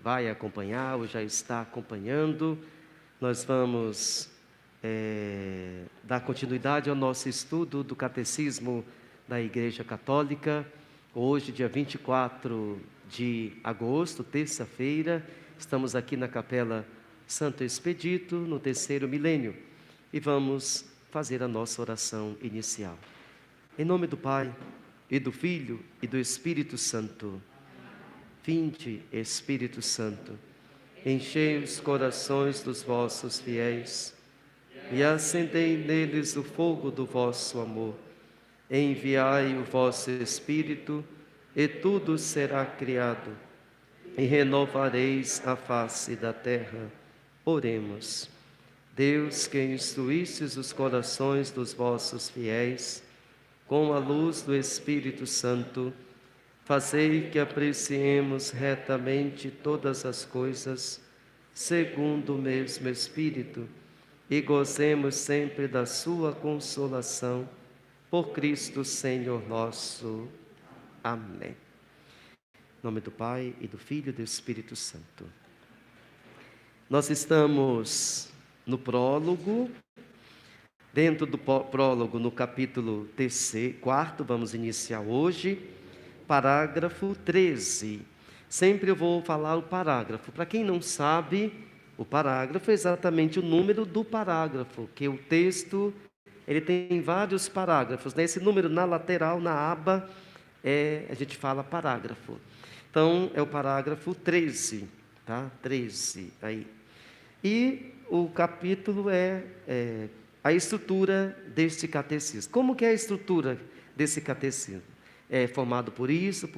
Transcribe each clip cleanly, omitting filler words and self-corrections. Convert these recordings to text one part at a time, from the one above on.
vai acompanhar ou já está acompanhando, nós vamos dar continuidade ao nosso estudo do Catecismo da Igreja Católica. Hoje, dia 24 de agosto, terça-feira, estamos aqui na Capela Santo Expedito, no terceiro milênio, e vamos fazer a nossa oração inicial. Em nome do Pai, e do Filho, e do Espírito Santo. Vinde, Espírito Santo, enchei os corações dos vossos fiéis, e acendei neles o fogo do vosso amor. Enviai o vosso Espírito, e tudo será criado, e renovareis a face da terra. Oremos. Deus, que instruístes os corações dos vossos fiéis, com a luz do Espírito Santo, fazei que apreciemos retamente todas as coisas, segundo o mesmo Espírito, e gozemos sempre da sua consolação, por Cristo Senhor nosso. Amém. Em nome do Pai, e do Filho, e do Espírito Santo. Nós estamos no prólogo. Dentro do prólogo, no capítulo 4, vamos iniciar hoje, parágrafo 13. Sempre eu vou falar o parágrafo. Para quem não sabe, o parágrafo é exatamente o número do parágrafo, que o texto ele tem vários parágrafos, né? Esse número na lateral, na aba, a gente fala parágrafo. Então, é o parágrafo 13, tá? 13, aí. E o capítulo é a estrutura deste catecismo. Como que é a estrutura desse catecismo? É formado por isso,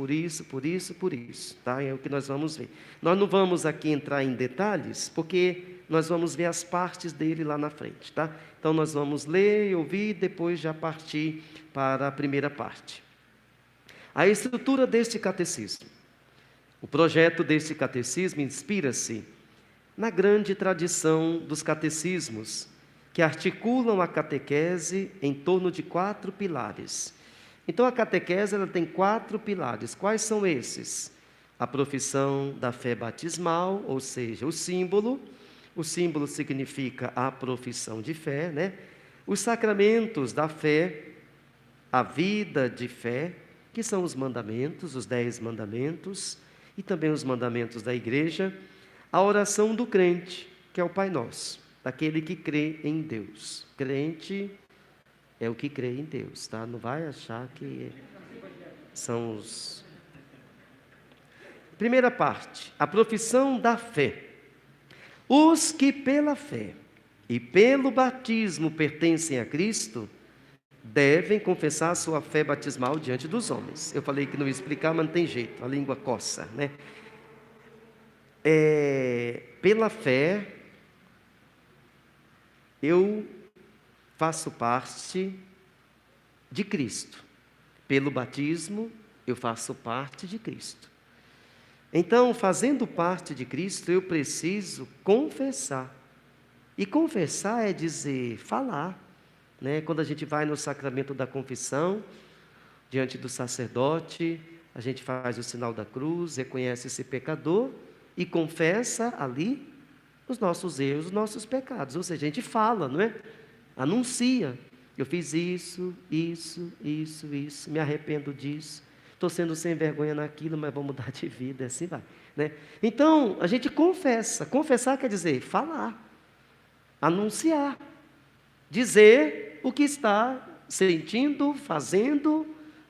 tá? É o que nós vamos ver. Nós não vamos aqui entrar em detalhes, porque nós vamos ver as partes dele lá na frente, tá? Então, nós vamos ler, ouvir, e depois já partir para a primeira parte. A estrutura deste catecismo. O projeto deste catecismo inspira-se na grande tradição dos catecismos, que articulam a catequese em torno de 4 pilares. Então, a catequese ela tem 4 pilares. Quais são esses? A profissão da fé batismal, ou seja, o símbolo. O símbolo significa a profissão de fé, né? Os sacramentos da fé, a vida de fé, que são os mandamentos, os 10 mandamentos, e também os mandamentos da igreja. A oração do crente, que é o Pai Nosso, daquele que crê em Deus. Crente é o que crê em Deus, tá? Não vai achar que são os... Primeira parte, a profissão da fé. Os que pela fé e pelo batismo pertencem a Cristo, devem confessar sua fé batismal diante dos homens. Eu falei que não ia explicar, mas não tem jeito, a língua coça, né? Pela fé, eu faço parte de Cristo. Pelo batismo, eu faço parte de Cristo. Então, fazendo parte de Cristo, eu preciso confessar. E confessar é dizer, falar, né? Quando a gente vai no sacramento da confissão, diante do sacerdote, a gente faz o sinal da cruz, reconhece esse pecador e confessa ali os nossos erros, os nossos pecados. Ou seja, a gente fala, não é? Anuncia. Eu fiz isso, me arrependo disso. Estou sendo sem vergonha naquilo, mas vou mudar de vida, assim vai, né? Então, a gente confessa. Confessar quer dizer falar, anunciar, dizer o que está sentindo, fazendo,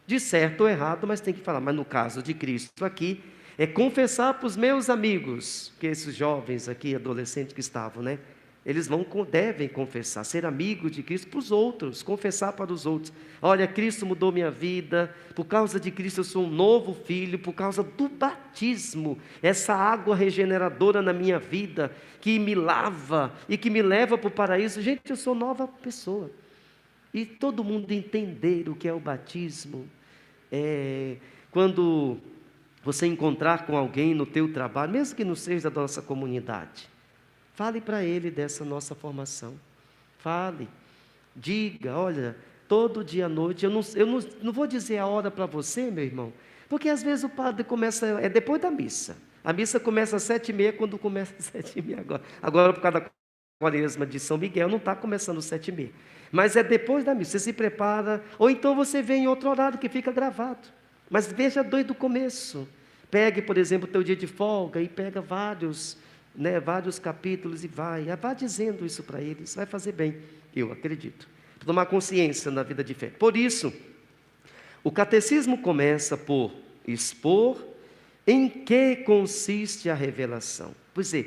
de certo ou errado, mas tem que falar. Mas no caso de Cristo aqui, é confessar para os meus amigos, que esses jovens aqui, adolescentes que estavam, né? Eles devem confessar, ser amigos de Cristo para os outros, confessar para os outros. Olha, Cristo mudou minha vida, por causa de Cristo eu sou um novo filho, por causa do batismo, essa água regeneradora na minha vida, que me lava e que me leva para o paraíso. Gente, eu sou nova pessoa. E todo mundo entender o que é o batismo. Quando você encontrar com alguém no teu trabalho, mesmo que não seja da nossa comunidade, fale para ele dessa nossa formação. Fale. Diga, olha, todo dia à noite, eu não vou dizer a hora para você, meu irmão, porque às vezes o padre começa, depois da missa. A missa começa às 7h30, quando começa às 7h30 agora. Agora, por causa da Quaresma de São Miguel, não está começando às 7h30. Mas é depois da missa, você se prepara, ou então você vem em outro horário que fica gravado. Mas veja desde o começo. Pegue, por exemplo, o teu dia de folga e pega vários capítulos e vá dizendo isso para eles, vai fazer bem, eu acredito. Tomar consciência na vida de fé. Por isso, o catecismo começa por expor em que consiste a revelação. Pois é,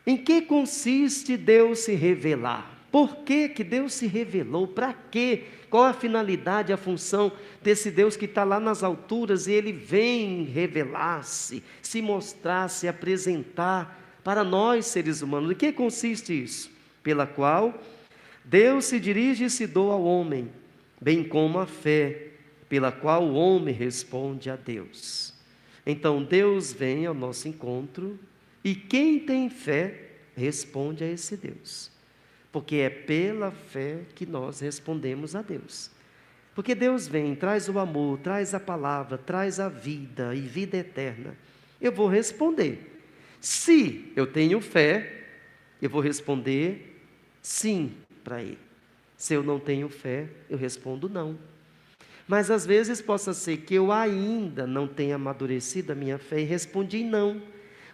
em que consiste Deus se revelar? Por que Deus se revelou? Para quê? Qual a finalidade, a função desse Deus que está lá nas alturas e Ele vem revelar-se, se mostrar, se apresentar para nós seres humanos? Em que consiste isso? Pela qual Deus se dirige e se doa ao homem, bem como a fé, pela qual o homem responde a Deus. Então Deus vem ao nosso encontro e quem tem fé responde a esse Deus. Porque é pela fé que nós respondemos a Deus. Porque Deus vem, traz o amor, traz a palavra, traz a vida e vida eterna. Eu vou responder. Se eu tenho fé, eu vou responder sim para Ele. Se eu não tenho fé, eu respondo não. Mas às vezes possa ser que eu ainda não tenha amadurecido a minha fé e respondi não.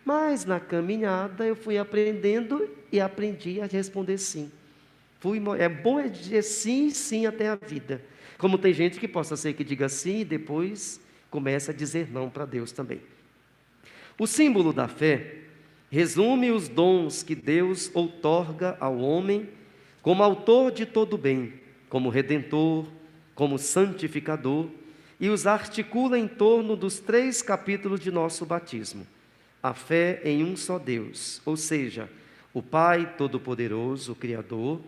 Mas na caminhada eu fui aprendendo e aprendi a responder sim. É bom dizer sim, sim até a vida. Como tem gente que possa ser que diga sim e depois começa a dizer não para Deus também. O símbolo da fé resume os dons que Deus outorga ao homem como autor de todo bem, como redentor, como santificador, e os articula em torno dos 3 capítulos de nosso batismo. A fé em um só Deus, ou seja, o Pai Todo-Poderoso, o Criador,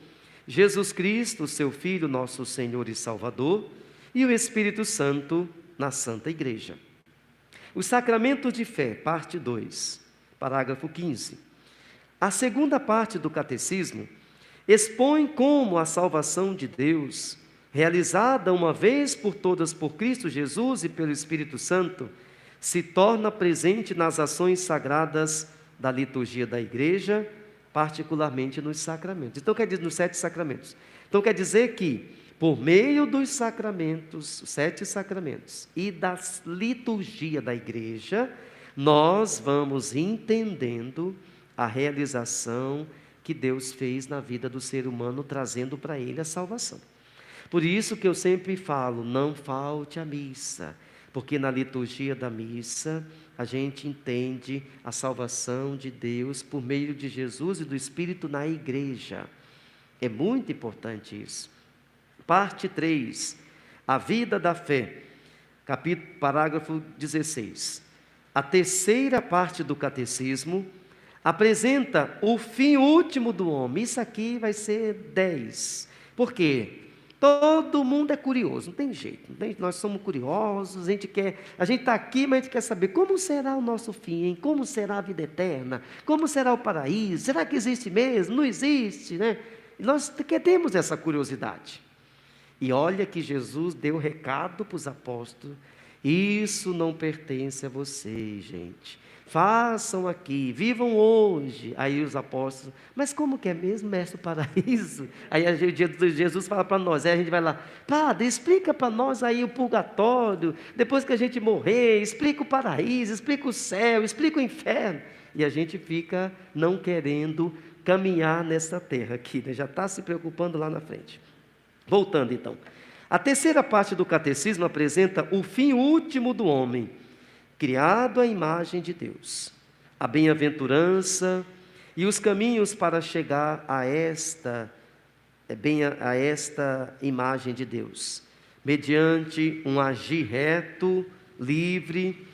Jesus Cristo, seu Filho, nosso Senhor e Salvador, e o Espírito Santo na Santa Igreja. Os sacramentos de fé, parte 2, parágrafo 15. A segunda parte do catecismo expõe como a salvação de Deus, realizada uma vez por todas por Cristo Jesus e pelo Espírito Santo, se torna presente nas ações sagradas da liturgia da igreja, particularmente nos sacramentos. Então quer dizer, nos 7 sacramentos. Então quer dizer que, por meio dos sacramentos, os 7 sacramentos, e da liturgia da igreja, nós vamos entendendo a realização que Deus fez na vida do ser humano, trazendo para ele a salvação. Por isso que eu sempre falo, não falte a missa, porque na liturgia da missa a gente entende a salvação de Deus por meio de Jesus e do Espírito na igreja. É muito importante isso. Parte 3, a vida da fé, parágrafo 16. A terceira parte do catecismo apresenta o fim último do homem. Isso aqui vai ser 10. Por quê? Todo mundo é curioso, não tem jeito. Nós somos curiosos, a gente está aqui, mas a gente quer saber como será o nosso fim, hein? Como será a vida eterna, como será o paraíso, será que existe mesmo? Não existe, né? Nós temos essa curiosidade. E olha que Jesus deu recado para os apóstolos: isso não pertence a vocês, gente. Façam aqui, vivam hoje. Aí os apóstolos, mas como que é mesmo, mestre, o paraíso? Aí Jesus fala para nós, aí a gente vai lá, padre, explica para nós aí o purgatório, depois que a gente morrer, explica o paraíso, explica o céu, explica o inferno. E a gente fica não querendo caminhar nessa terra aqui, né? Já está se preocupando lá na frente. Voltando então, a terceira parte do catecismo apresenta o fim último do homem, criado à imagem de Deus, a bem-aventurança e os caminhos para chegar a esta imagem de Deus, mediante um agir reto, livre,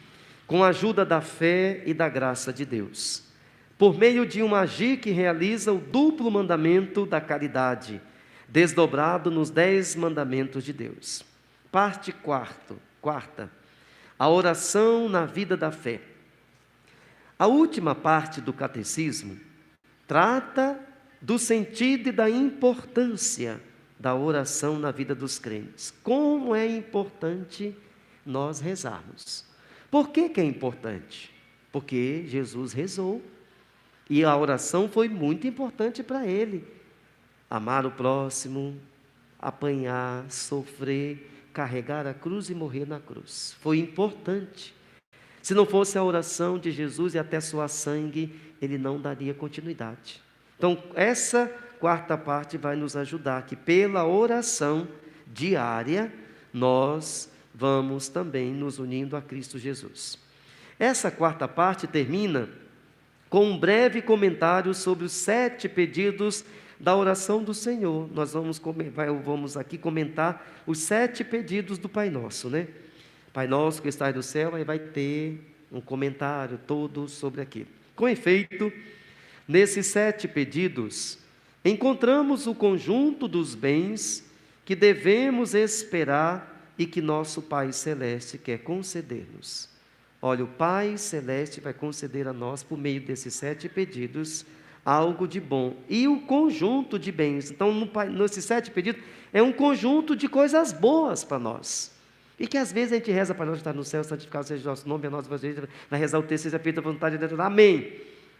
com a ajuda da fé e da graça de Deus, por meio de um agir que realiza o duplo mandamento da caridade, desdobrado nos 10 mandamentos de Deus. Parte quarta, a oração na vida da fé. A última parte do catecismo trata do sentido e da importância da oração na vida dos crentes. Como é importante nós rezarmos. Por que é importante? porque Jesus rezou. E a oração foi muito importante para ele. Amar o próximo, apanhar, sofrer, carregar a cruz e morrer na cruz. Foi importante. Se não fosse a oração de Jesus e até suar sangue, ele não daria continuidade. Então, essa quarta parte vai nos ajudar, que pela oração diária, nós vamos também nos unindo a Cristo Jesus. Essa quarta parte termina com um breve comentário sobre os 7 pedidos da oração do Senhor. Nós vamos aqui comentar os 7 pedidos do Pai Nosso, né? Pai Nosso que estás no céu, aí vai ter um comentário todo sobre aquilo. Com efeito, nesses 7 pedidos, encontramos o conjunto dos bens que devemos esperar e que nosso Pai Celeste quer conceder-nos. Olha, o Pai Celeste vai conceder a nós, por meio desses 7 pedidos, algo de bom. E o conjunto de bens. Então, nesses 7 pedidos, é um conjunto de coisas boas para nós. E que às vezes a gente reza para nós estar no céu, santificado seja o nosso nome, a nossa voz, vai rezar o texto, seja feita a vontade de Deus. Amém.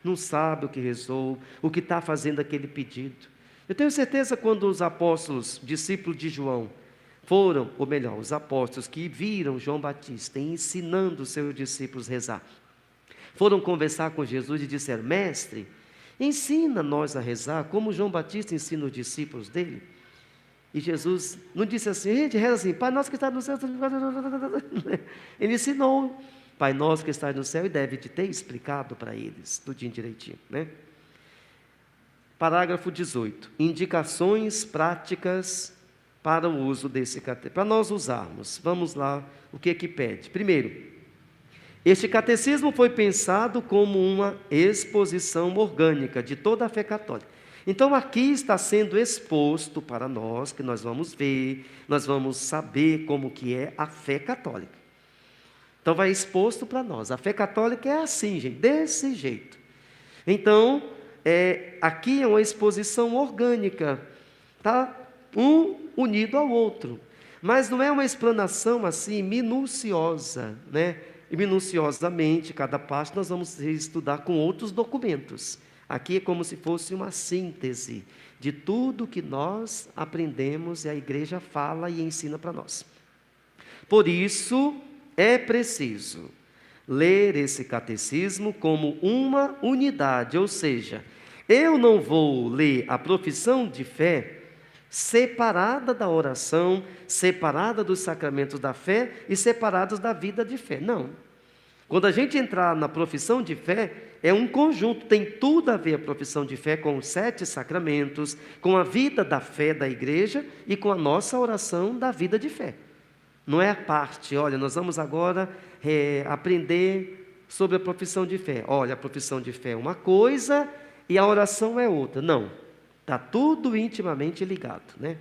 Não sabe o que rezou, o que está fazendo aquele pedido. Eu tenho certeza quando os apóstolos, discípulos de João, foram, ou melhor, os apóstolos que viram João Batista ensinando os seus discípulos a rezar, foram conversar com Jesus e disseram: mestre, ensina nós a rezar como João Batista ensina os discípulos dele. E Jesus não disse assim: gente, reza assim, Pai nosso que está no céu. Ele ensinou, Pai nosso que está no céu, e deve de ter explicado para eles, tudinho direitinho, né? Parágrafo 18. Indicações práticas para o uso desse catecismo, para nós usarmos. Vamos lá, o que pede? Primeiro, este catecismo foi pensado como uma exposição orgânica de toda a fé católica. Então aqui está sendo exposto para nós, que nós vamos ver, nós vamos saber como que é a fé católica. Então vai exposto para nós. A fé católica é assim, gente, desse jeito. Então, aqui é uma exposição orgânica, tá? Um unido ao outro. Mas não é uma explanação assim minuciosa, né? E minuciosamente, cada parte nós vamos estudar com outros documentos. Aqui é como se fosse uma síntese de tudo que nós aprendemos e a igreja fala e ensina para nós. Por isso, é preciso ler esse catecismo como uma unidade, ou seja, eu não vou ler a profissão de fé separada da oração, separada dos sacramentos da fé e separados da vida de fé. Não. Quando a gente entrar na profissão de fé, é um conjunto, tem tudo a ver a profissão de fé com os 7 sacramentos, com a vida da fé da igreja e com a nossa oração da vida de fé. Não é a parte, olha, nós vamos agora aprender sobre a profissão de fé. Olha, a profissão de fé é uma coisa e a oração é outra. Não, está tudo intimamente ligado, né?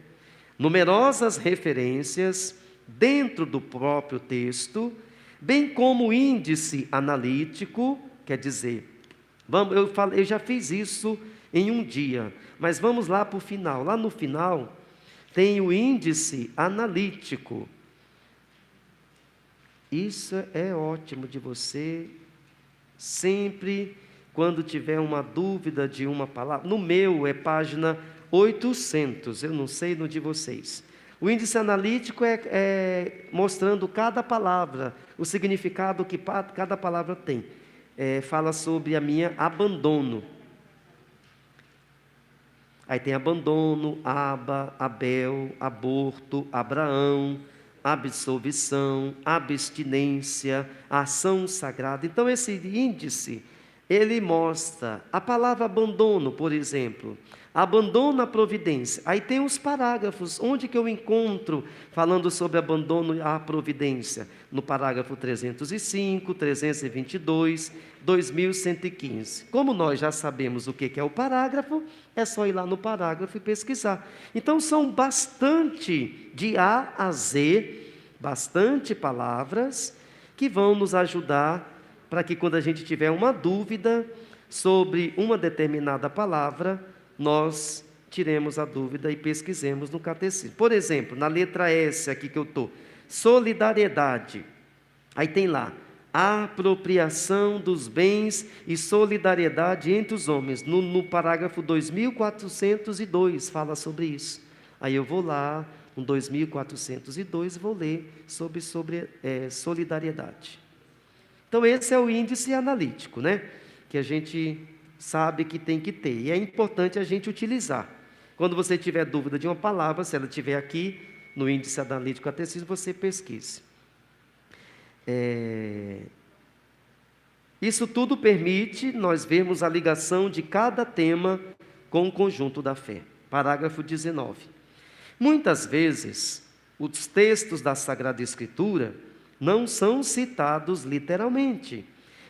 Numerosas referências dentro do próprio texto, bem como índice analítico, quer dizer, eu já fiz isso em um dia, mas vamos lá para o final. Lá no final tem o índice analítico. Isso é ótimo de você, sempre, quando tiver uma dúvida de uma palavra. No meu é página 800, eu não sei no de vocês. O índice analítico é mostrando cada palavra, o significado que cada palavra tem. Fala sobre a minha abandono. Aí tem abandono, Aba, Abel, aborto, Abraão, absolvição, abstinência, ação sagrada. Então esse índice, ele mostra a palavra abandono, por exemplo, abandono à providência. Aí tem os parágrafos, onde que eu encontro falando sobre abandono à providência? No parágrafo 305, 322, 2115. Como nós já sabemos o que é o parágrafo, é só ir lá no parágrafo e pesquisar. Então são bastante, de A a Z, bastante palavras que vão nos ajudar para que quando a gente tiver uma dúvida sobre uma determinada palavra, nós tiremos a dúvida e pesquisemos no catecismo. Por exemplo, na letra S aqui que eu estou, solidariedade. Aí tem lá, apropriação dos bens e solidariedade entre os homens. No parágrafo 2402 fala sobre isso. Aí eu vou lá, no 2402, vou ler sobre solidariedade. Então esse é o índice analítico, né? Que a gente sabe que tem que ter. E é importante a gente utilizar. Quando você tiver dúvida de uma palavra, se ela estiver aqui no índice analítico catecismo, você pesquise. Isso tudo permite nós vermos a ligação de cada tema com o conjunto da fé. Parágrafo 19. Muitas vezes, os textos da Sagrada Escritura não são citados literalmente,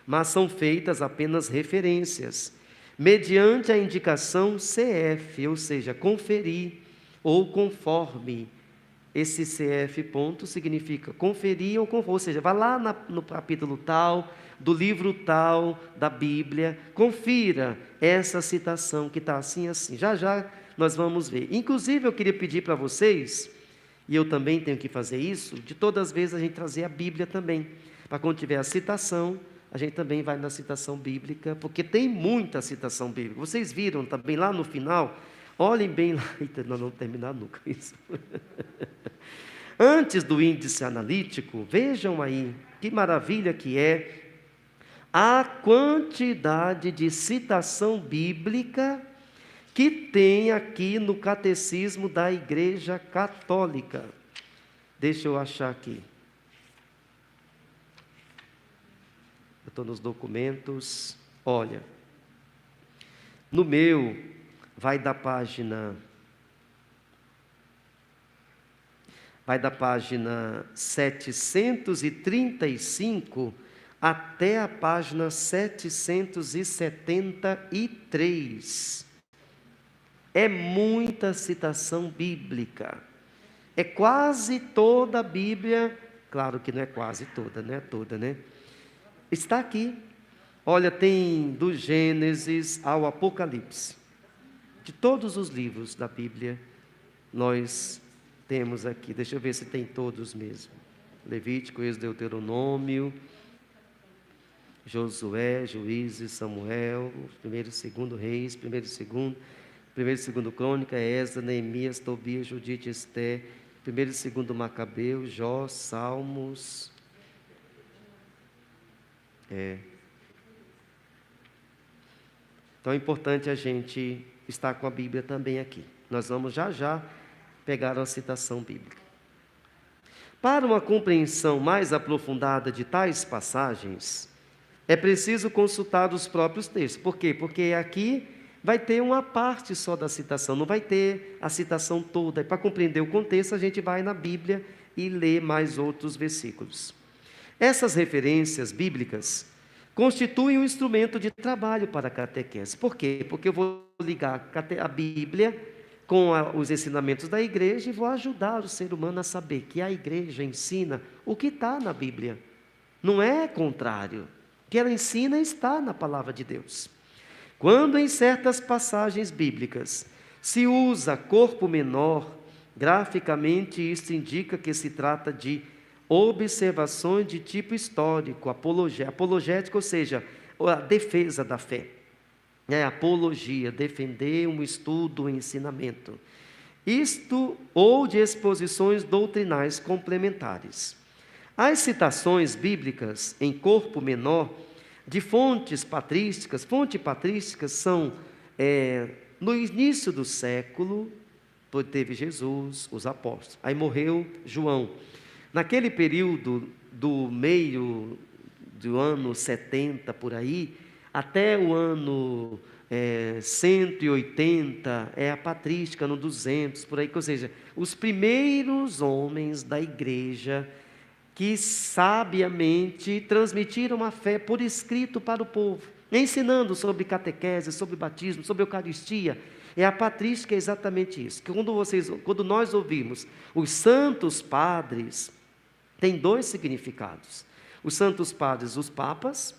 mas são feitas apenas referências, mediante a indicação CF, ou seja, conferir ou conforme. Esse CF ponto significa conferir ou seja, vai lá no capítulo tal, do livro tal, da Bíblia, confira essa citação que está assim, assim. Já já nós vamos ver. Inclusive eu queria pedir para vocês, e eu também tenho que fazer isso, de todas as vezes a gente trazer a Bíblia também, para quando tiver a citação, a gente também vai na citação bíblica, porque tem muita citação bíblica. Vocês viram também lá no final, olhem bem lá, nós não terminar nunca isso. Antes do índice analítico, vejam aí, que maravilha que é a quantidade de citação bíblica que tem aqui no Catecismo da Igreja Católica. Deixa eu achar aqui. Eu estou nos documentos. Olha, no meu, vai da página 735 até a página 773. É muita citação bíblica. É quase toda a Bíblia, claro que não é quase toda, não é toda, né? Está aqui. Olha, tem do Gênesis ao Apocalipse. De todos os livros da Bíblia, nós temos aqui. Deixa eu ver se tem todos mesmo. Levítico, Êxodo, Deuteronômio, Josué, Juízes, Samuel, 1º e 2º Reis, 1º e 2º, 1º e 2º Crônica, Esdras, Neemias, Tobias, Judite, Esté, 1º e 2º Macabeu, Jó, Salmos. Então é importante a gente estar com a Bíblia também aqui. Nós vamos já já pegar uma citação bíblica. Para uma compreensão mais aprofundada de tais passagens, é preciso consultar os próprios textos. Por quê? Porque aqui vai ter uma parte só da citação, não vai ter a citação toda. E para compreender o contexto, a gente vai na Bíblia e lê mais outros versículos. Essas referências bíblicas constituem um instrumento de trabalho para a catequese. Por quê? Porque eu vou ligar a Bíblia com os ensinamentos da igreja e vou ajudar o ser humano a saber que a igreja ensina o que está na Bíblia. Não é contrário. O que ela ensina está na palavra de Deus. Quando em certas passagens bíblicas se usa corpo menor, graficamente isso indica que se trata de observações de tipo histórico, apologética, ou seja, a defesa da fé. Apologia, defender um estudo, um ensinamento. Isto ou de exposições doutrinais complementares. As citações bíblicas em corpo menor de fontes patrísticas são no início do século, teve Jesus, os apóstolos, aí morreu João. Naquele período do meio do ano 70 por aí, até o ano 180, é a patrística, no 200, por aí, ou seja, os primeiros homens da igreja que sabiamente transmitiram a fé por escrito para o povo, ensinando sobre catequese, sobre batismo, sobre Eucaristia. A patrística é exatamente isso. Quando nós ouvimos os santos padres, tem dois significados. Os santos padres, os papas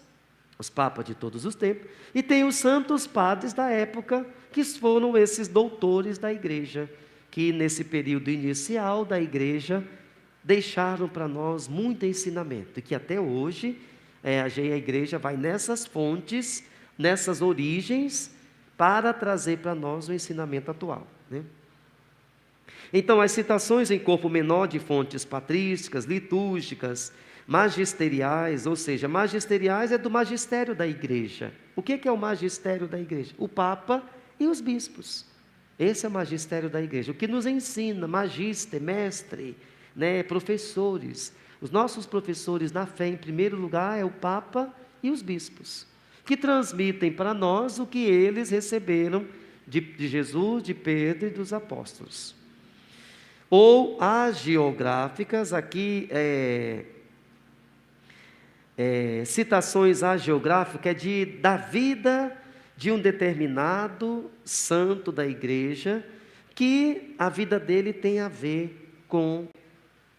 de todos os tempos, e tem os santos padres da época, que foram esses doutores da igreja, que nesse período inicial da igreja, deixaram para nós muito ensinamento, e que até hoje a igreja vai nessas fontes, nessas origens, para trazer para nós o ensinamento atual, né? Então, as citações em corpo menor de fontes patrísticas, litúrgicas, magisteriais, ou seja, magisteriais é do magistério da igreja. O que é o magistério da igreja? O Papa e os bispos. Esse é o magistério da igreja. O que nos ensina, magister, mestre, né, professores. Os nossos professores na fé, em primeiro lugar, é o Papa e os bispos, que transmitem para nós o que eles receberam de Jesus, de Pedro e dos apóstolos. Ou hagiográficas, aqui citações hagiográficas da vida de um determinado santo da igreja, que a vida dele tem a ver com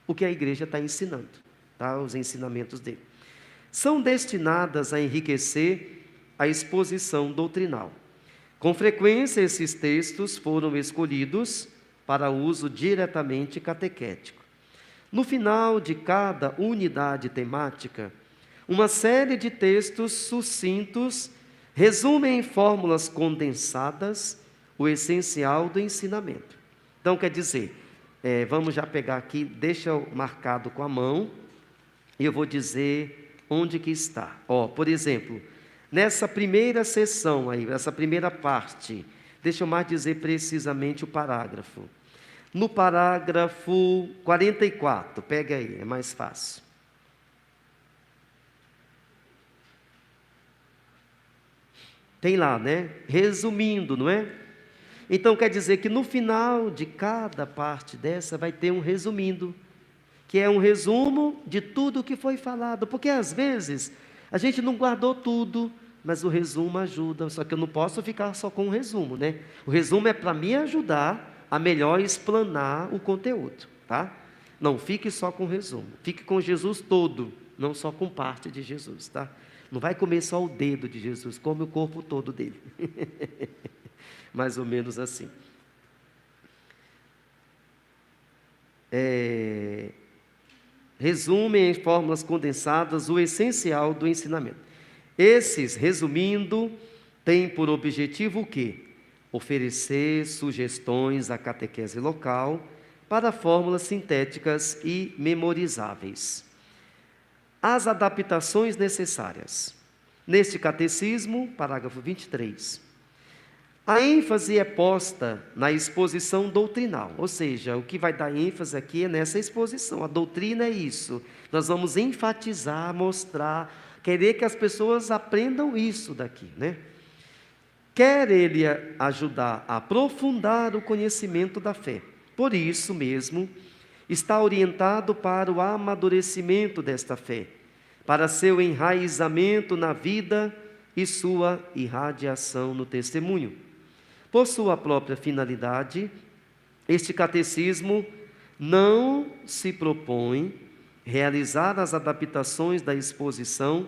o que a igreja está ensinando, tá? Os ensinamentos dele. São destinadas a enriquecer a exposição doutrinal. Com frequência, esses textos foram escolhidos para uso diretamente catequético. No final de cada unidade temática, uma série de textos sucintos resumem em fórmulas condensadas o essencial do ensinamento. Então, quer dizer, vamos já pegar aqui, deixa marcado com a mão, e eu vou dizer onde que está. Por exemplo, nessa primeira sessão aí, essa primeira parte, deixa eu mais dizer precisamente o parágrafo. No parágrafo 44, pega aí, é mais fácil. Tem lá, né? Resumindo, não é? Então quer dizer que no final de cada parte dessa vai ter um resumindo, que é um resumo de tudo o que foi falado, porque às vezes a gente não guardou tudo, mas o resumo ajuda, só que eu não posso ficar só com o resumo, né? O resumo é para me ajudar a melhor explanar o conteúdo, tá? Não fique só com o resumo, fique com Jesus todo, não só com parte de Jesus, tá? Não vai comer só o dedo de Jesus, come o corpo todo dele. Mais ou menos assim. Resume em fórmulas condensadas o essencial do ensinamento. Esses, resumindo, têm por objetivo o quê? Oferecer sugestões à catequese local para fórmulas sintéticas e memorizáveis. As adaptações necessárias. Neste catecismo, parágrafo 23, a ênfase é posta na exposição doutrinal, ou seja, o que vai dar ênfase aqui é nessa exposição. A doutrina é isso. Nós vamos enfatizar, mostrar, querer que as pessoas aprendam isso daqui, né? Quer ele ajudar a aprofundar o conhecimento da fé. Por isso mesmo, está orientado para o amadurecimento desta fé, para seu enraizamento na vida e sua irradiação no testemunho. Por sua própria finalidade, este catecismo não se propõe realizar as adaptações da exposição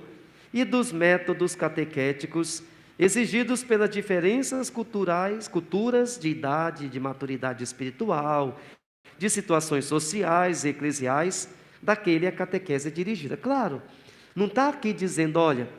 e dos métodos catequéticos exigidos pelas diferenças culturas de idade, de maturidade espiritual, de situações sociais e eclesiais, daquele a catequese é dirigida. Claro, não está aqui dizendo, olha,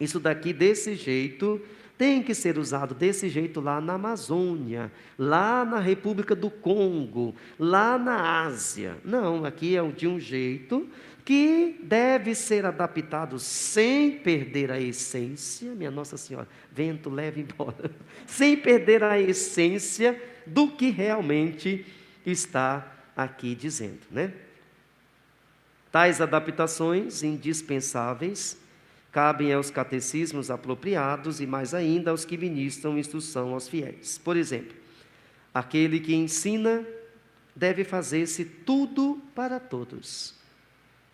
isso daqui desse jeito tem que ser usado desse jeito lá na Amazônia, lá na República do Congo, lá na Ásia. Não, aqui é de um jeito que deve ser adaptado sem perder a essência, minha Nossa Senhora, vento leve embora, sem perder a essência do que realmente está aqui dizendo, né? Tais adaptações indispensáveis cabem aos catecismos apropriados e mais ainda aos que ministram instrução aos fiéis. Por exemplo, aquele que ensina deve fazer-se tudo para todos.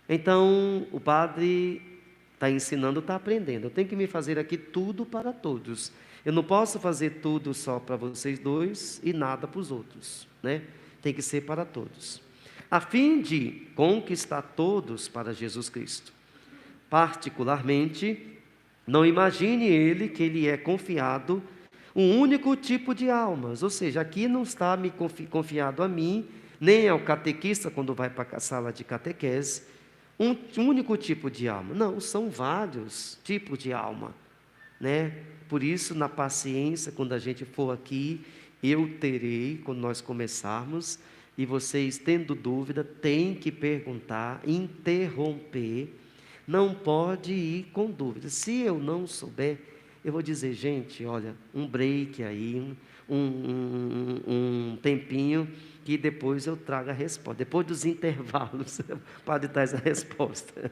Então, o padre está ensinando, está aprendendo. Eu tenho que me fazer aqui tudo para todos. Eu não posso fazer tudo só para vocês dois e nada para os outros, né? Tem que ser para todos, a fim de conquistar todos para Jesus Cristo. Particularmente, não imagine ele que ele é confiado um único tipo de almas, ou seja, aqui não está me confiado a mim, nem ao catequista quando vai para a sala de catequese, um único tipo de alma. Não, são vários tipos de alma, né? Por isso, na paciência, quando a gente for aqui, eu terei, quando nós começarmos, e vocês, tendo dúvida, têm que perguntar, interromper, não pode ir com dúvida. Se eu não souber, eu vou dizer, gente, olha, um break aí, um tempinho, que depois eu trago a resposta. Depois dos intervalos, pode dar essa resposta.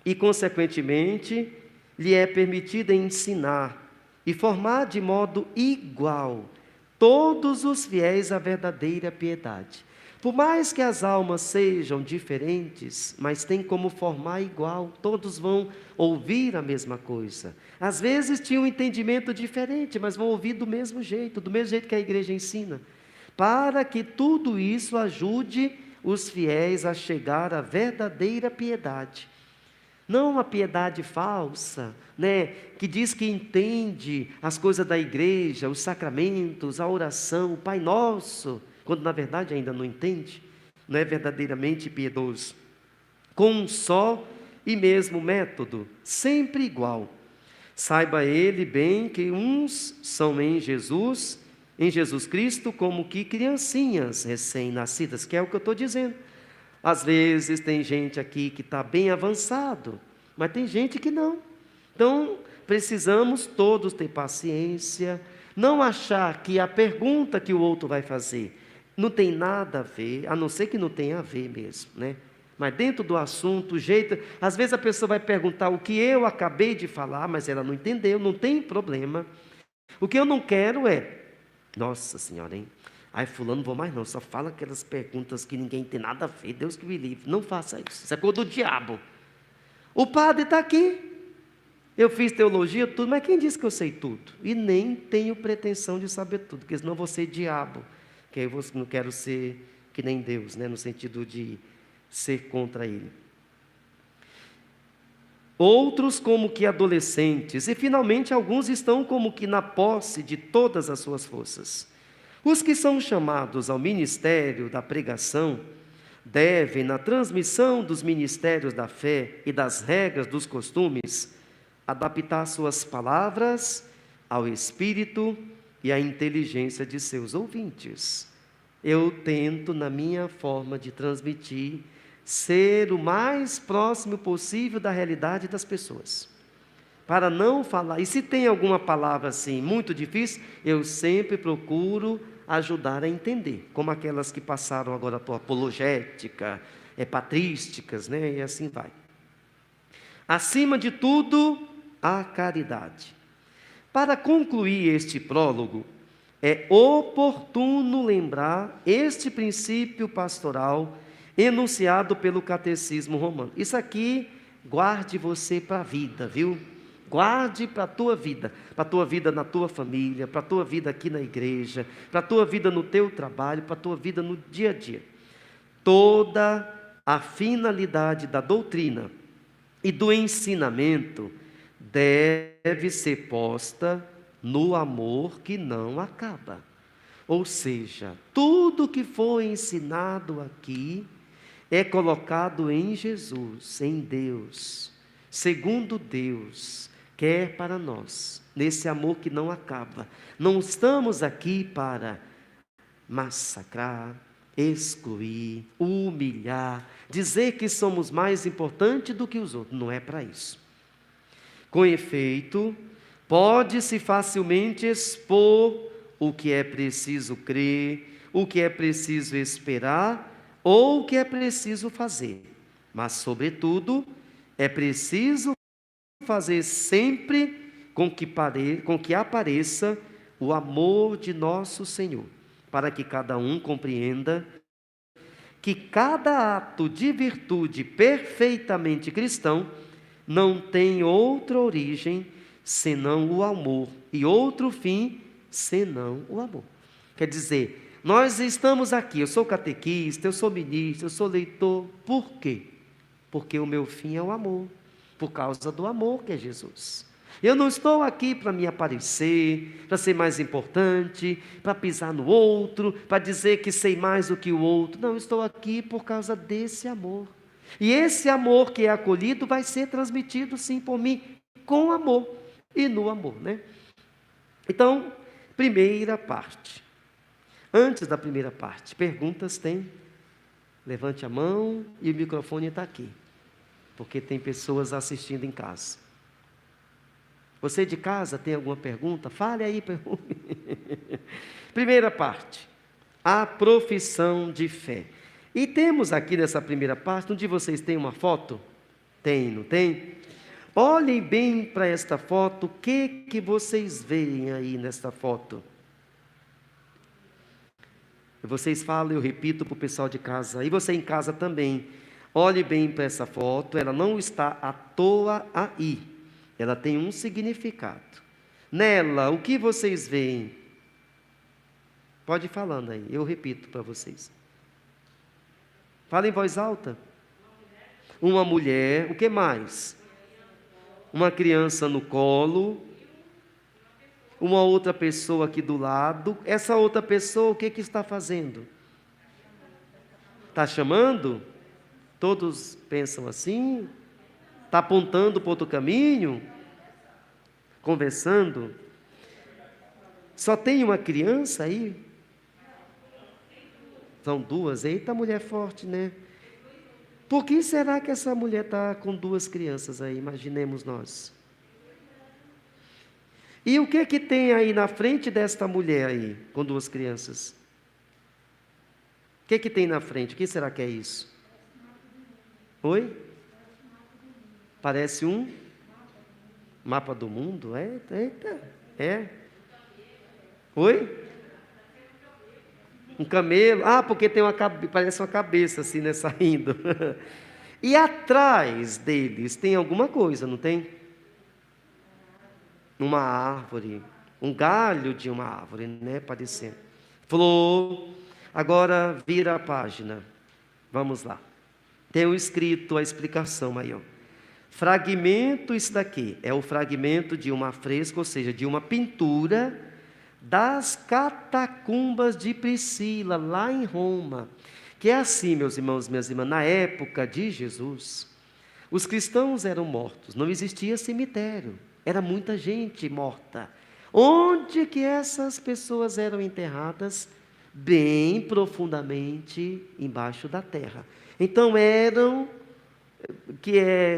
E, consequentemente, lhe é permitido ensinar e formar de modo igual todos os fiéis à verdadeira piedade. Por mais que as almas sejam diferentes, mas tem como formar igual, todos vão ouvir a mesma coisa. Às vezes tinham um entendimento diferente, mas vão ouvir do mesmo jeito que a igreja ensina, para que tudo isso ajude os fiéis a chegar à verdadeira piedade. Não uma piedade falsa, né, que diz que entende as coisas da igreja, os sacramentos, a oração, o Pai Nosso, quando na verdade ainda não entende, não é verdadeiramente piedoso. Com um só e mesmo método, sempre igual. Saiba ele bem que uns são em Jesus Cristo, como que criancinhas recém-nascidas, que é o que eu estou dizendo. Às vezes tem gente aqui que está bem avançado, mas tem gente que não. Então, precisamos todos ter paciência, não achar que a pergunta que o outro vai fazer não tem nada a ver, a não ser que não tenha a ver mesmo, né? Mas dentro do assunto, o jeito, às vezes a pessoa vai perguntar o que eu acabei de falar, mas ela não entendeu, não tem problema. O que eu não quero é, nossa senhora, hein? Ai, fulano, não vou mais não, só fala aquelas perguntas que ninguém tem nada a ver, Deus que me livre. Não faça isso, isso é coisa do diabo. O padre está aqui, eu fiz teologia, tudo, mas quem disse que eu sei tudo? E nem tenho pretensão de saber tudo, porque senão eu vou ser diabo, que aí eu não quero ser que nem Deus, né, no sentido de ser contra Ele. Outros como que adolescentes, e finalmente alguns estão como que na posse de todas as suas forças. Os que são chamados ao ministério da pregação devem, na transmissão dos ministérios da fé e das regras dos costumes, adaptar suas palavras ao espírito e à inteligência de seus ouvintes. Eu tento, na minha forma de transmitir, ser o mais próximo possível da realidade das pessoas, para não falar, e se tem alguma palavra assim muito difícil, eu sempre procuro ajudar a entender, como aquelas que passaram agora por apologética, patrísticas, né, e assim vai. Acima de tudo, a caridade. Para concluir este prólogo, é oportuno lembrar este princípio pastoral enunciado pelo Catecismo Romano. Isso aqui, guarde você para a vida, viu? Guarde para a tua vida na tua família, para a tua vida aqui na igreja, para a tua vida no teu trabalho, para a tua vida no dia a dia. Toda a finalidade da doutrina e do ensinamento deve ser posta no amor que não acaba. Ou seja, tudo que foi ensinado aqui é colocado em Jesus, em Deus, segundo Deus quer para nós, nesse amor que não acaba. Não estamos aqui para massacrar, excluir, humilhar, dizer que somos mais importantes do que os outros. Não é para isso. Com efeito, pode-se facilmente expor o que é preciso crer, o que é preciso esperar, ou o que é preciso fazer. Mas, sobretudo, é preciso fazer sempre com que apareça o amor de nosso Senhor, para que cada um compreenda que cada ato de virtude perfeitamente cristão não tem outra origem senão o amor, e outro fim senão o amor. Quer dizer, nós estamos aqui, eu sou catequista, eu sou ministro, eu sou leitor, por quê? Porque o meu fim é o amor, por causa do amor que é Jesus. Eu não estou aqui para me aparecer, para ser mais importante, para pisar no outro, para dizer que sei mais do que o outro. Não, eu estou aqui por causa desse amor. E esse amor que é acolhido vai ser transmitido sim por mim, com amor e no amor, né? Então, primeira parte. Antes da primeira parte, perguntas tem? Levante a mão e o microfone está aqui, porque tem pessoas assistindo em casa. Você de casa tem alguma pergunta? Fale aí, pergunte. Primeira parte, a profissão de fé. E temos aqui nessa primeira parte, um de vocês tem uma foto? Tem, não tem? Olhem bem para esta foto, o que vocês veem aí nesta foto? Vocês falam, eu repito para o pessoal de casa, e você em casa também. Olhe bem para essa foto, ela não está à toa aí. Ela tem um significado. Nela, o que vocês veem? Pode ir falando aí, eu repito para vocês. Fala em voz alta. Uma mulher, o que mais? Uma criança no colo. Uma outra pessoa aqui do lado. Essa outra pessoa, o que está fazendo? Está chamando? Todos pensam assim? Está apontando para outro caminho? Conversando? Só tem uma criança aí? São duas. Eita, mulher forte, né? Por que será que essa mulher está com duas crianças aí? Imaginemos nós. E o que tem aí na frente desta mulher aí, com duas crianças? O que tem na frente? O que será que é isso? Oi? Parece um mapa do mundo? Eita, é? Oi? Um camelo? Ah, porque tem parece uma cabeça assim, né, saindo. E atrás deles tem alguma coisa, não tem? Uma árvore, um galho de uma árvore, né, parecendo. Flor. Agora vira a página. Vamos lá. Tem escrito a explicação aí, ó. Fragmento, isso daqui é o fragmento de uma fresca, ou seja, de uma pintura das catacumbas de Priscila, lá em Roma. Que é assim, meus irmãos, minhas irmãs, na época de Jesus, os cristãos eram mortos, não existia cemitério, era muita gente morta. Onde que essas pessoas eram enterradas? Bem profundamente embaixo da terra. Então eram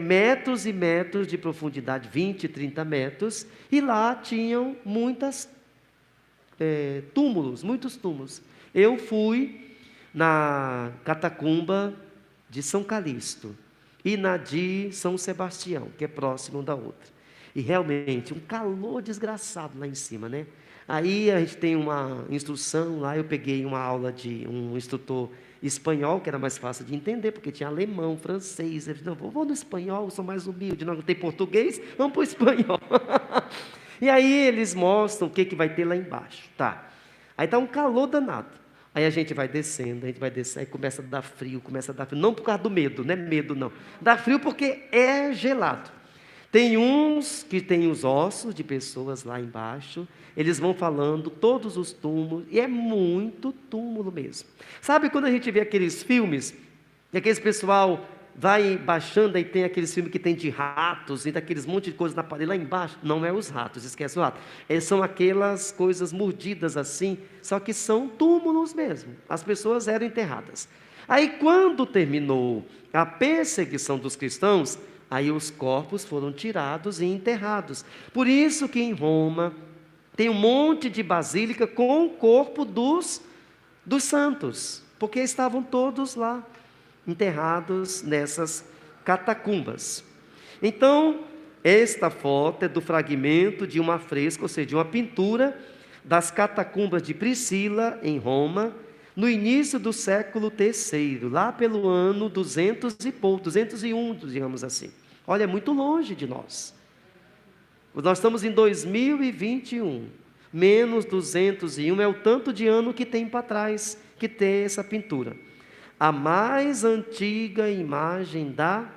metros e metros de profundidade, 20, 30 metros, e lá tinham muitos túmulos. Eu fui na catacumba de São Calixto e na de São Sebastião, que é próximo da outra. E realmente, um calor desgraçado lá em cima, né? Aí a gente tem uma instrução lá, eu peguei uma aula de um instrutor espanhol, que era mais fácil de entender, porque tinha alemão, francês. Eu disse, não, vou no espanhol, sou mais humilde, não tem português, vamos para o espanhol. E aí eles mostram o que vai ter lá embaixo. Tá. Aí está um calor danado. Aí a gente vai descendo, aí começa a dar frio, não por causa do medo, não é medo não. Dá frio porque é gelado. Tem uns que tem os ossos de pessoas lá embaixo, eles vão falando todos os túmulos, e é muito túmulo mesmo. Sabe quando a gente vê aqueles filmes, e aqueles pessoal vai baixando, aí tem aqueles filmes que tem de ratos, e daqueles monte de coisas na parede lá embaixo? Não é os ratos, esquece o rato. São aquelas coisas mordidas assim, só que são túmulos mesmo, as pessoas eram enterradas. Aí quando terminou a perseguição dos cristãos, aí os corpos foram tirados e enterrados. Por isso que em Roma tem um monte de basílica com o corpo dos santos, porque estavam todos lá, enterrados nessas catacumbas. Então, esta foto é do fragmento de uma fresca, ou seja, de uma pintura das catacumbas de Priscila, em Roma, no início do século III, lá pelo ano 200 e pouco, 201, digamos assim. Olha, é muito longe de nós. Nós estamos em 2021, menos 201 é o tanto de ano que tem para trás, que tem essa pintura. A mais antiga imagem da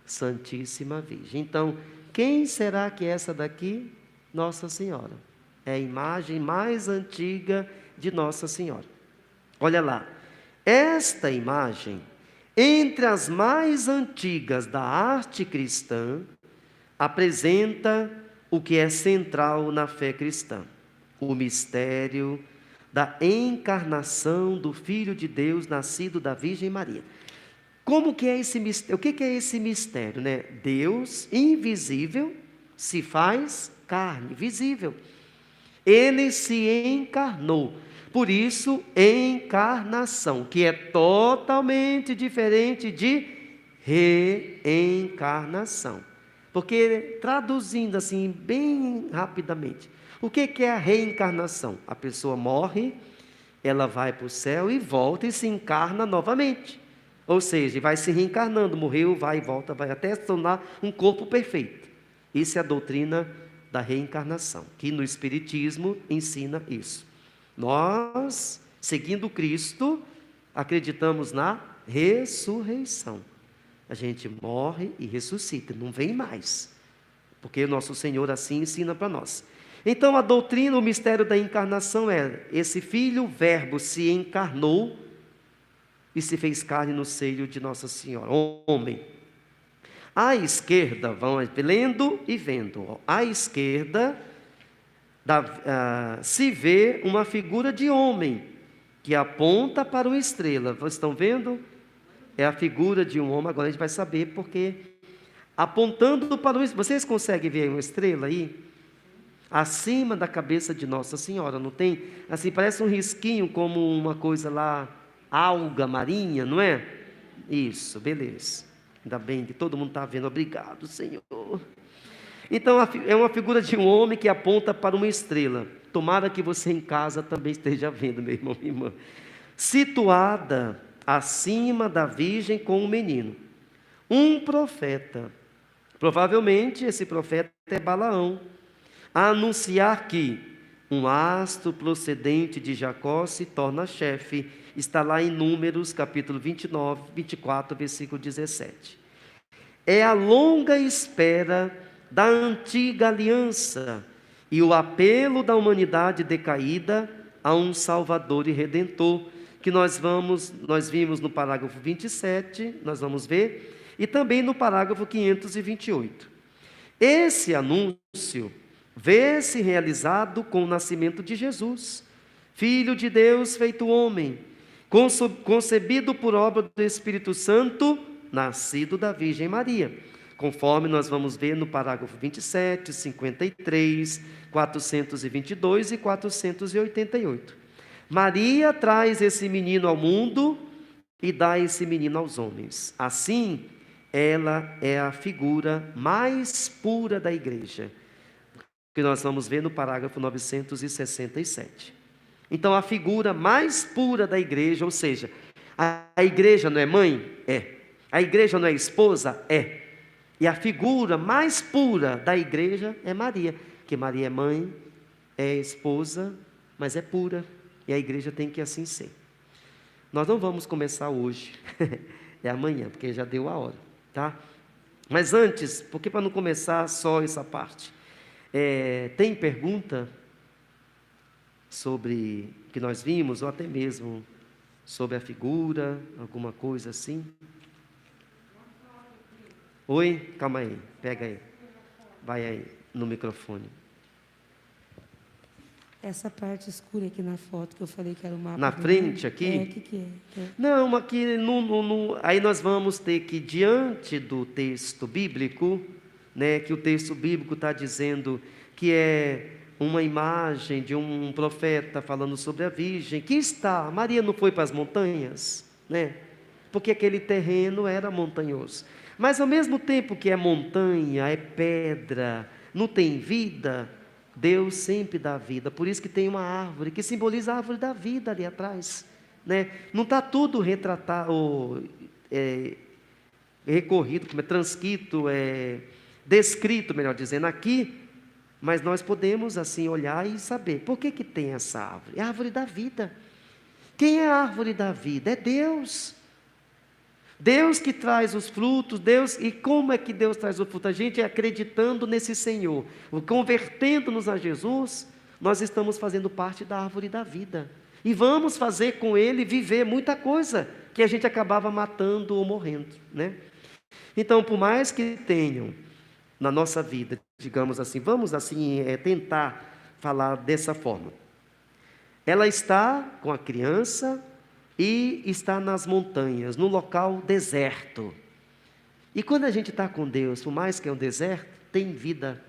Santíssima Virgem. Então, quem será que é essa daqui? Nossa Senhora. É a imagem mais antiga de Nossa Senhora. Olha lá. Esta imagem, entre as mais antigas da arte cristã, apresenta o que é central na fé cristã: o mistério da encarnação do Filho de Deus, nascido da Virgem Maria. Como que é esse mistério? O que é esse mistério, né? Deus invisível se faz carne visível. Ele se encarnou. Por isso, encarnação, que é totalmente diferente de reencarnação. Porque, traduzindo assim, bem rapidamente, o que é a reencarnação? A pessoa morre, ela vai para o céu e volta e se encarna novamente. Ou seja, vai se reencarnando, morreu, vai e volta, vai até se tornar um corpo perfeito. Isso é a doutrina da reencarnação, que no Espiritismo ensina isso. Nós, seguindo Cristo, acreditamos na ressurreição. A gente morre e ressuscita, não vem mais, porque o nosso Senhor assim ensina para nós. Então a doutrina, o mistério da encarnação é: esse Filho, o Verbo, se encarnou e se fez carne no seio de Nossa Senhora, homem. À esquerda, vão lendo e vendo, à esquerda se vê uma figura de homem, que aponta para uma estrela. Vocês estão vendo? É a figura de um homem, agora a gente vai saber porque. Apontando para vocês conseguem ver uma estrela aí? Acima da cabeça de Nossa Senhora, não tem? Assim, parece um risquinho, como uma coisa lá, alga marinha, não é? Isso, beleza. Ainda bem que todo mundo está vendo, obrigado, Senhor. Então, é uma figura de um homem que aponta para uma estrela. Tomara que você em casa também esteja vendo, meu irmão, minha irmã. Situada acima da Virgem com o menino. Um profeta. Provavelmente esse profeta é Balaão, a anunciar que um astro procedente de Jacó se torna chefe. Está lá em Números, capítulo 24, versículo 17. É a longa espera da antiga aliança e o apelo da humanidade decaída a um Salvador e Redentor, que nós vimos no parágrafo 27, nós vamos ver, e também no parágrafo 528. Esse anúncio vê-se realizado com o nascimento de Jesus, Filho de Deus feito homem, concebido por obra do Espírito Santo, nascido da Virgem Maria, conforme nós vamos ver no parágrafo 27, 53, 422 e 488. Maria traz esse menino ao mundo e dá esse menino aos homens. Assim, ela é a figura mais pura da igreja, que nós vamos ver no parágrafo 967. Então, a figura mais pura da igreja, ou seja, a igreja não é mãe? É. A igreja não é esposa? É. E a figura mais pura da igreja é Maria, que Maria é mãe, é esposa, mas é pura, e a igreja tem que assim ser. Nós não vamos começar hoje, é amanhã, porque já deu a hora, tá? Mas antes, porque para não começar só essa parte, tem pergunta sobre o que nós vimos, ou até mesmo sobre a figura, alguma coisa assim? Oi? Calma aí, pega aí, vai aí no microfone. Essa parte escura aqui na foto que eu falei que era o mapa. Na frente aqui? O que é? Não, aqui aí nós vamos ter que, diante do texto bíblico, né, que o texto bíblico está dizendo que é uma imagem de um profeta falando sobre a Virgem, que está, Maria não foi para as montanhas, né? Porque aquele terreno era montanhoso. Mas ao mesmo tempo que é montanha, é pedra, não tem vida, Deus sempre dá vida. Por isso que tem uma árvore que simboliza a árvore da vida ali atrás, né? Não está tudo retratado, recorrido, como é transcrito, descrito, melhor dizendo, aqui, mas nós podemos assim olhar e saber, por que tem essa árvore? É a árvore da vida. Quem é a árvore da vida? É Deus. Deus que traz os frutos, e como é que Deus traz o fruto? A gente é acreditando nesse Senhor, convertendo-nos a Jesus, nós estamos fazendo parte da árvore da vida. E vamos fazer com Ele viver muita coisa que a gente acabava matando ou morrendo, né? Então, por mais que tenham na nossa vida, digamos assim, vamos assim tentar falar dessa forma. Ela está com a criança e está nas montanhas, no local deserto. E quando a gente está com Deus, por mais que é um deserto, tem vida.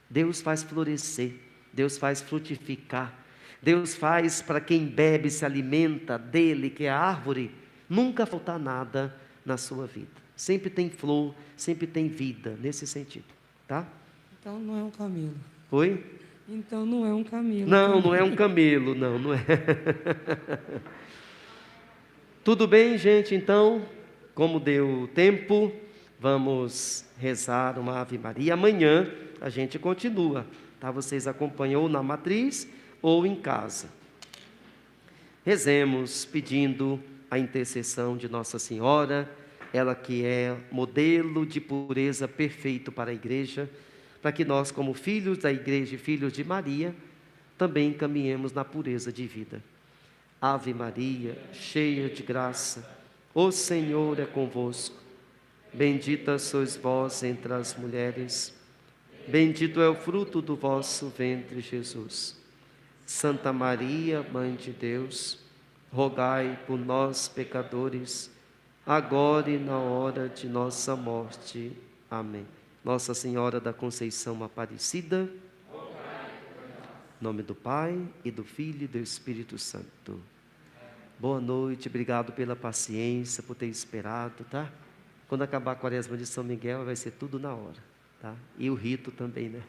Deus faz florescer, Deus faz frutificar, Deus faz para quem bebe, se alimenta dele, que é a árvore, nunca faltar nada na sua vida. Sempre tem flor, sempre tem vida, nesse sentido, tá? Então não é um camelo. Oi? Então não é um camelo. Não, não é um camelo, não, não é. Tudo bem, gente? Então, como deu tempo, vamos rezar uma Ave Maria. Amanhã a gente continua, tá? Vocês acompanham ou na matriz ou em casa. Rezemos pedindo a intercessão de Nossa Senhora, ela que é modelo de pureza perfeito para a igreja, para que nós, como filhos da igreja e filhos de Maria, também caminhemos na pureza de vida. Ave Maria, cheia de graça, o Senhor é convosco. Bendita sois vós entre as mulheres, bendito é o fruto do vosso ventre, Jesus. Santa Maria, Mãe de Deus, rogai por nós, pecadores, agora e na hora de nossa morte. Amém. Nossa Senhora da Conceição Aparecida, em nome do Pai, e do Filho e do Espírito Santo. Boa noite, obrigado pela paciência, por ter esperado, tá? Quando acabar a quaresma de São Miguel, vai ser tudo na hora, tá? E o rito também, né?